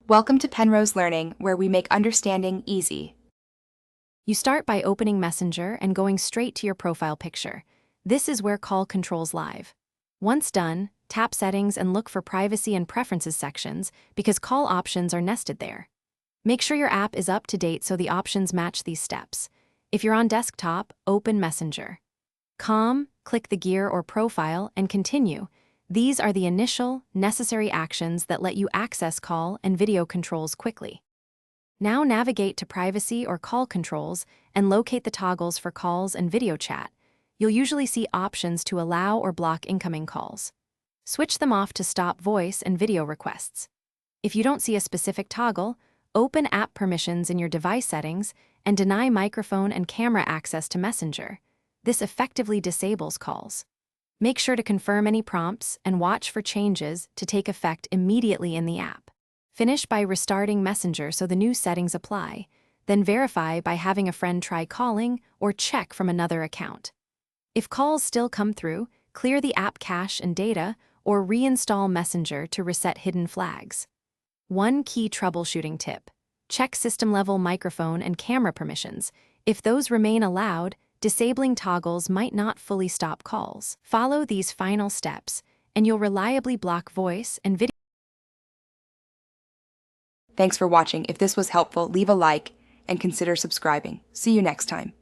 Welcome to Penrose Learning, where we make understanding easy. You start by opening Messenger and going straight to your profile picture. This is where call controls live. Once done, tap Settings and look for Privacy and Preferences sections because call options are nested there. Make sure your app is up to date so the options match these steps. If you're on desktop, open Messenger. Click the gear or profile and continue. These are the initial, necessary actions that let you access call and video controls quickly. Now navigate to Privacy or Call Controls and locate the toggles for calls and video chat. You'll usually see options to allow or block incoming calls. Switch them off to stop voice and video requests. If you don't see a specific toggle, open App Permissions in your device settings and deny microphone and camera access to Messenger. This effectively disables calls. Make sure to confirm any prompts and watch for changes to take effect immediately in the app. Finish by restarting Messenger so the new settings apply, then verify by having a friend try calling or check from another account. If calls still come through, clear the app cache and data or reinstall Messenger to reset hidden flags. One key troubleshooting tip: check system-level microphone and camera permissions. If those remain allowed, disabling toggles might not fully stop calls. Follow these final steps, and you'll reliably block voice and video. Thanks for watching. If this was helpful, leave a like and consider subscribing. See you next time.